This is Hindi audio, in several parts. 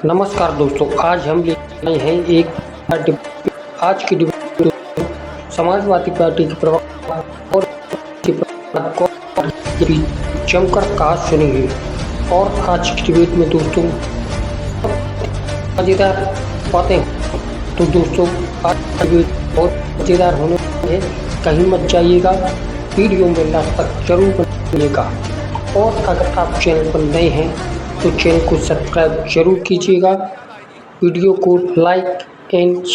नमस्कार दोस्तों, आज हम लेकर आए हैं आज की डिबेट समाजवादी पार्टी के प्रवक्ता और के बीच जमकर कहा सुनेंगे। और आज की डिबेट में दोस्तों मजेदार बातें। तो दोस्तों आज की डिबेट बहुत मजेदार होने वाली है, कहीं मत जाइएगा, वीडियो में लास्ट तक जरूर बनिएगा। और अगर आप चैनल पर नए हैं तो चैनल को सब्सक्राइब जरूर कीजिएगा, वीडियो को लाइक एंड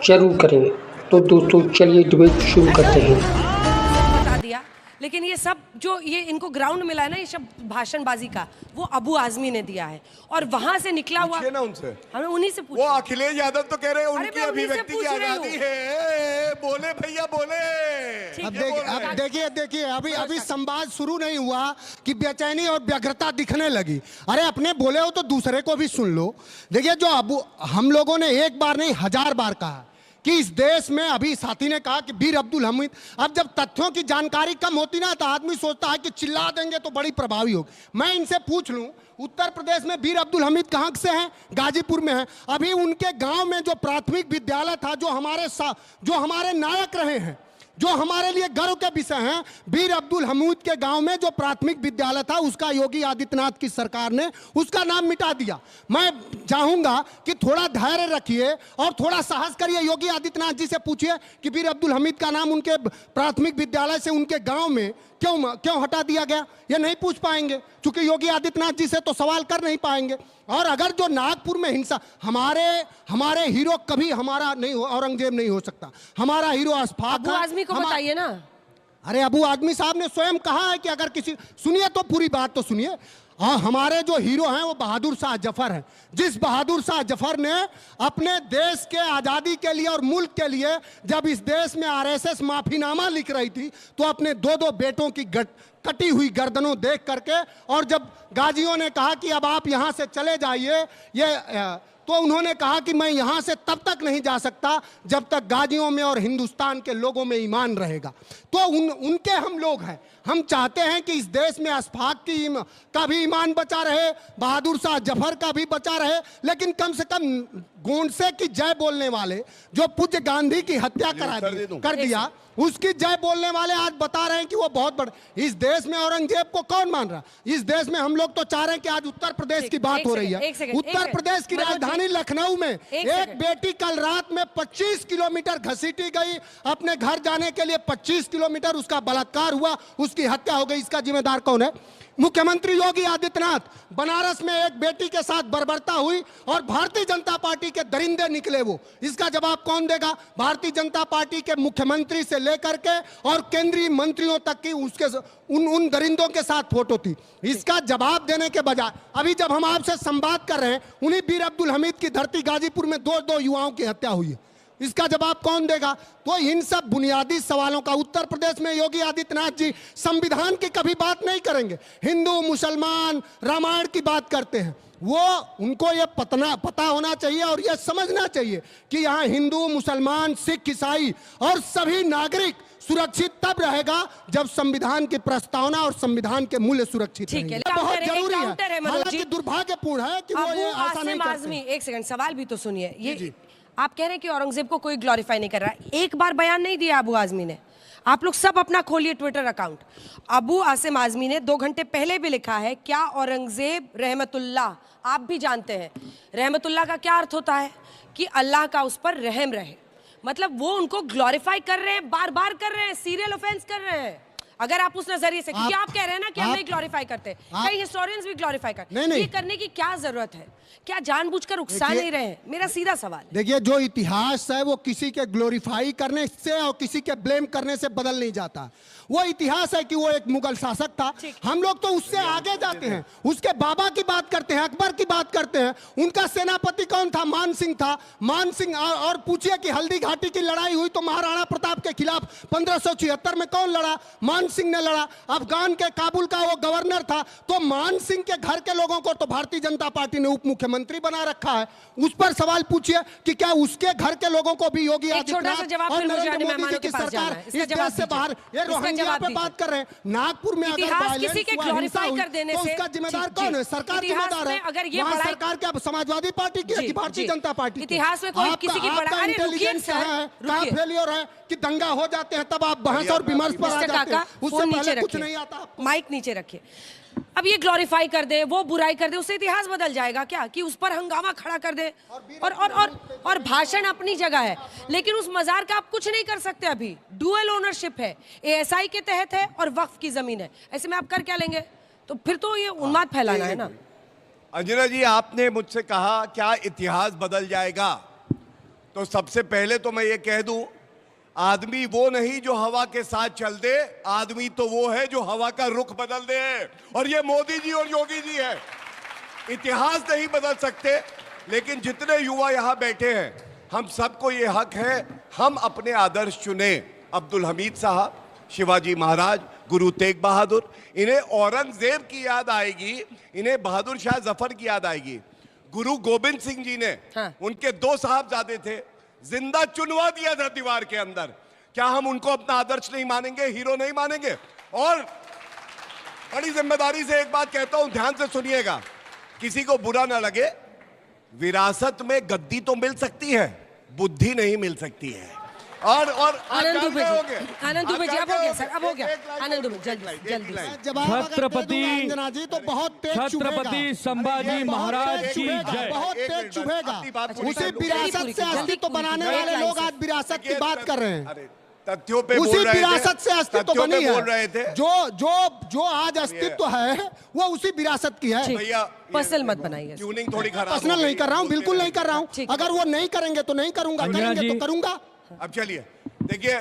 जरूर करें। तो दोस्तों चलिए डिबेट शुरू करते हैं। बता दिया, लेकिन ये सब जो ये इनको ग्राउंड मिला है ना, ये सब भाषणबाजी का, वो अबू आजमी ने दिया है और वहां से निकला हुआ ना उनसे, हमें उन्हीं से पूछो। वो अखिलेश यादव तो कह रहे हैं उनकी मैं उन्हीं से अभिव्यक्ति पूछ की रही आजादी हूँ। है। बोले भैया बोले। अब देखिए अभी संवाद शुरू नहीं हुआ कि बेचैनी और व्यग्रता दिखने लगी। अरे अपने बोले हो तो दूसरे को भी सुन लो। देखिए जो हम लोगों ने एक बार नहीं 1000 बार कहा कि इस देश में, अभी साथी ने कहा कि वीर अब्दुल हमीद, अब जब तथ्यों की जानकारी कम होती ना तो आदमी सोचता है कि चिल्ला देंगे तो बड़ी प्रभावी होगी। मैं इनसे पूछ लूं, उत्तर प्रदेश में वीर अब्दुल हमीद कहाँ से हैं? गाजीपुर में हैं। अभी उनके गांव में जो प्राथमिक विद्यालय था, जो हमारे नायक रहे हैं, जो हमारे लिए गर्व के विषय हैं, वीर अब्दुल हमीद के गांव में जो प्राथमिक विद्यालय था उसका योगी आदित्यनाथ की सरकार ने उसका नाम मिटा दिया। मैं चाहूंगा कि थोड़ा धैर्य रखिए और थोड़ा साहस करिए। योगी आदित्यनाथ जी से पूछिए कि वीर अब्दुल हमीद का नाम उनके प्राथमिक विद्यालय से उनके गांव में क्यों हटा दिया गया। ये नहीं पूछ पाएंगे क्योंकि योगी आदित्यनाथ जी से तो सवाल कर नहीं पाएंगे। और अगर जो नागपुर में हिंसा, हमारे हीरो कभी हमारा नहीं हो, औरंगजेब नहीं हो सकता। हमारा हीरो अशफाक अबू आजमी को बताइए ना। अरे अबू आजमी साहब ने स्वयं कहा है कि अगर किसी, सुनिए तो पूरी बात तो सुनिए। हाँ, हमारे जो हीरो हैं वो बहादुर शाह जफर हैं। जिस बहादुर शाह जफर ने अपने देश के आज़ादी के लिए और मुल्क के लिए, जब इस देश में आरएसएस माफीनामा लिख रही थी तो अपने दो बेटों की कटी हुई गर्दनों देख करके, और जब गाजियों ने कहा कि अब आप यहाँ से चले जाइए, तो उन्होंने कहा कि मैं यहाँ से तब तक नहीं जा सकता जब तक गाजियों में और हिंदुस्तान के लोगों में ईमान रहेगा। तो उनके हम लोग हैं। हम चाहते हैं कि इस देश में अशफाक का भी ईमान बचा रहे, बहादुर शाह जफर का भी बचा रहे, लेकिन कम से कम गोंडसे की जय बोलने वाले, जो पूज्य गांधी की हत्या कर दिया, उसकी जय बोलने वाले आज बता रहे हैं कि वो बहुत बड़े। इस देश में औरंगजेब को कौन मान रहा? इस देश में हम लोग तो चाह रहे हैं कि आज उत्तर प्रदेश की बात हो रही है। उत्तर प्रदेश की राजधानी लखनऊ में एक बेटी कल रात में 25 किलोमीटर घसीटी गई, अपने घर जाने के लिए 25 किलोमीटर उसका बलात्कार हुआ, उसकी हत्या हो गई। इसका जिम्मेदार कौन है? मुख्यमंत्री योगी आदित्यनाथ। बनारस में एक बेटी के साथ बर्बरता हुई और भारतीय जनता पार्टी के दरिंदे निकले वो। इसका जवाब कौन देगा? भारतीय जनता पार्टी के मुख्यमंत्री से लेकर के और केंद्रीय मंत्रियों तक की उसके उन दरिंदों के साथ फोटो थी। इसका जवाब देने के बजाय अभी जब हम आपसे संवाद कर रहे हैं, उन्हीं वीर अब्दुल हमीद की धरती गाजीपुर में दो युवाओं की हत्या हुई है। इसका जवाब कौन देगा? तो इन सब बुनियादी सवालों का उत्तर प्रदेश में योगी आदित्यनाथ जी संविधान की कभी बात नहीं करेंगे। हिंदू मुसलमान रामायण की बात करते हैं। वो उनको ये पता होना चाहिए और ये समझना चाहिए कि यहाँ हिंदू मुसलमान सिख ईसाई और सभी नागरिक सुरक्षित तब रहेगा जब संविधान की प्रस्तावना और संविधान के मूल्य सुरक्षित रहेंगे। बहुत जरूरी है। हालांकि दुर्भाग्यपूर्ण है कि वो ये आशा नहीं करते। एक सेकंड, सवाल भी तो सुनिए। ये आप कह रहे हैं कि औरंगजेब को कोई ग्लोरीफाई नहीं कर रहा है। एक बार बयान नहीं दिया अबू आजमी ने। आप लोग सब अपना खोलिए ट्विटर अकाउंट। अबू आसिम आजमी ने 2 घंटे पहले भी लिखा है, क्या औरंगजेब रहमतुल्लाह, आप भी जानते हैं रहमतुल्लाह का क्या अर्थ होता है? कि अल्लाह का उस पर रहम रहे। मतलब वो उनको ग्लोरीफाई कर रहे हैं, बार बार कर रहे हैं, सीरियल ऑफेंस कर रहे हैं। अगर आप उस नजरिए से, क्योंकि आप कह रहे हैं ना कि हम नहीं ग्लोरीफाई करते, कई हिस्टोरियंस भी ग्लोरीफाई करते हैं, ये करने की क्या जरूरत है? क्या जानबूझकर उकसा नहीं रहे हैं? मेरा सीधा सवाल। देखिए, जो इतिहास है वो किसी के ग्लोरीफाई करने से और किसी के ब्लेम करने से बदल नहीं जाता। वो इतिहास है कि वो एक मुगल शासक था। हम लोग तो उससे आगे जाते हैं, उसके बाबा की बात करते हैं, अकबर की बात करते हैं। उनका सेनापति कौन था? मान सिंह था। मान सिंह, और पूछिए कि हल्दी घाटी की लड़ाई हुई तो महाराणा प्रताप के खिलाफ 1576 में कौन लड़ा? मान मान सिंह ने लड़ा, अफगान के काबुल का वो गवर्नर था, तो मान सिंह के घर के लोगों को तो भारतीय जनता पार्टी ने उप मुख्यमंत्री बना रखा है। उस पर सवाल पूछिए कि क्या उसके घर के लोगों को भी योगी आदित्यनाथ और नरेंद्र मोदी जी की सरकार इस देश से बाहर, ये रोहिंग्या पे बात कर रहे हैं, नागपुर में अगर वायलेंस हुआ, हिंसा हुई, तो उसका जिम्मेदार कौन है? सरकार जिम्मेदार है। वहाँ सरकार क्या समाजवादी पार्टी की है कि भारतीय जनता पार्टी की? इतिहास में कोई किसी की आपका इंटेलिजेंस कहाँ है, कहाँ फेलियर है कि दंगा हो जाते हैं तब आप बहस और विमर्श पर आ जाते हैं, उससे पहले कुछ नहीं आता। माइक नीचे रखिए। अब ये ग्लोरीफाई कर दे, वो बुराई कर दे, उससे इतिहास बदल जाएगा क्या? कि उस पर हंगामा खड़ा कर दे और भाषण अपनी जगह है, लेकिन उस मजार का आप कुछ नहीं कर सकते। अभी डुअल ओनरशिप है, एएसआई के तहत है और वक्फ की जमीन है, ऐसे में आप कर क्या लेंगे? तो फिर तो ये उन्माद फैलाना है ना। अंजना जी, आपने मुझसे कहा क्या इतिहास बदल जाएगा, तो सबसे पहले तो मैं ये कह दूं, आदमी वो नहीं जो हवा के साथ चल दे, आदमी तो वो है जो हवा का रुख बदल दे, और ये मोदी जी और योगी जी है। इतिहास नहीं बदल सकते, लेकिन जितने युवा यहां बैठे हैं, हम सबको ये हक है हम अपने आदर्श चुने। अब्दुल हमीद साहब, शिवाजी महाराज, गुरु तेग बहादुर, इन्हें औरंगजेब की याद आएगी, इन्हें बहादुर शाह जफर की याद आएगी। गुरु गोविंद सिंह जी ने, उनके 2 साहबजादे थे, जिंदा चुनवा दिया था दीवार के अंदर। क्या हम उनको अपना आदर्श नहीं मानेंगे, हीरो नहीं मानेंगे? और बड़ी जिम्मेदारी से एक बात कहता हूं, ध्यान से सुनिएगा, किसी को बुरा ना लगे, विरासत में गद्दी तो मिल सकती है, बुद्धि नहीं मिल सकती है। और आनंद दुबे जी, अब हो गया सर, अब हो गया। आनंद दुबे जल्दी छत्रपति तो बहुत तेज छत्रपति संभाजी महाराज की जय। बहुत तेज चुभेगा। उसी विरासत से अस्तित्व बनाने वाले लोग आज विरासत की बात कर रहे हैं। तथ्यों पे उसी विरासत से अस्तित्व बनी है। बोल रहे थे। जो आज अस्तित्व है वो उसी विरासत की है। भैया पर्सनल मत बनाइए, ट्यूनिंग थोड़ी खराब। पर्सनल नहीं कर रहा हूँ, बिल्कुल नहीं कर रहा हूँ। अगर वो नहीं करेंगे तो नहीं करूंगा, करेंगे तो करूंगा। अब चलिए देखिए,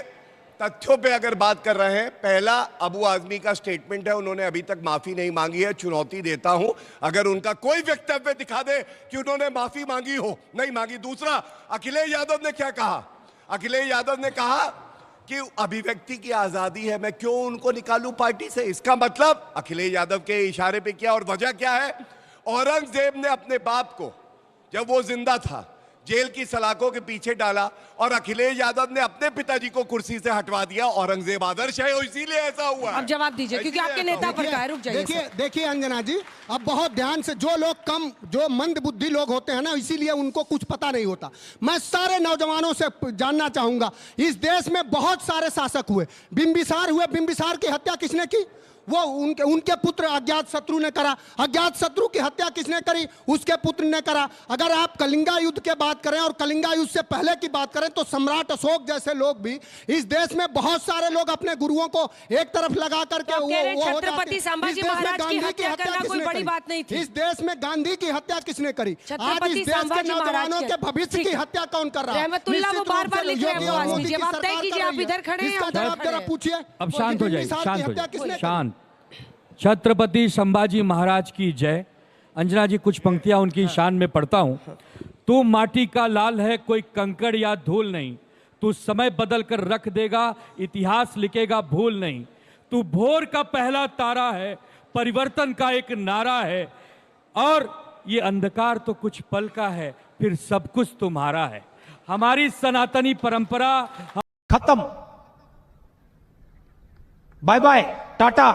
तथ्यों पे अगर बात कर रहे हैं, पहला अबू आजमी का स्टेटमेंट है, उन्होंने अभी तक माफी नहीं मांगी है। चुनौती देता हूं, अगर उनका कोई वक्तव्य दिखा दे कि उन्होंने माफी मांगी हो, नहीं मांगी। दूसरा, अखिलेश यादव ने क्या कहा? अखिलेश यादव ने कहा कि अभिव्यक्ति की आजादी है, मैं क्यों उनको निकालूं पार्टी से? इसका मतलब अखिलेश यादव के इशारे पे किया। और वजह क्या है? औरंगजेब ने अपने बाप को, जब वो जिंदा था, जेल की सलाखों के पीछे डाला, और अखिलेश यादव ने अपने पिताजी को कुर्सी से हटवा दिया। औरंगजेब आदर्श है, इसीलिए ऐसा हुआ। अब जवाब दीजिए, क्योंकि आपके नेता पर का है। रुक जाइए। देखिए अंजना जी, अब बहुत ध्यान से, जो लोग जो मंद बुद्धि लोग होते हैं ना, इसीलिए उनको कुछ पता नहीं होता। मैं सारे नौजवानों से जानना चाहूंगा, इस देश में बहुत सारे शासक हुए, बिंबिसार हुए, बिंबिसार की हत्या किसने की? वो उनके पुत्र अज्ञात शत्रु ने करा। अज्ञात शत्रु की हत्या किसने करी? उसके पुत्र ने करा। अगर आप कलिंगा युद्ध के बात करें और कलिंगा युद्ध से पहले की बात करें, तो सम्राट अशोक जैसे लोग भी, इस देश में बहुत सारे लोग अपने गुरुओं को एक तरफ लगा करके छत्रपति संभाजी महाराज की हत्या करना कोई बड़ी बात नहीं थी। इस देश में गांधी की हत्या किसने करी? आज इस देश के नौजवानों के भविष्य की हत्या कौन कर रहा है? रहमतुल्लाह वो बार-बार लिख रहे हैं। जवाब तय कीजिए, आप इधर खड़े हैं, जवाब जरा पूछिए। अब शांत हो जाइए, शांत। छत्रपति संभाजी महाराज की जय। अंजना जी, कुछ पंक्तियां उनकी शान में पढ़ता हूं। तू माटी का लाल है, कोई कंकड़ या धूल नहीं, तू समय बदल कर रख देगा, इतिहास लिखेगा भूल नहीं। तू भोर का पहला तारा है, परिवर्तन का एक नारा है, और ये अंधकार तो कुछ पल का है, फिर सब कुछ तुम्हारा है। हमारी सनातनी परंपरा खत्म। Bye bye, Tata.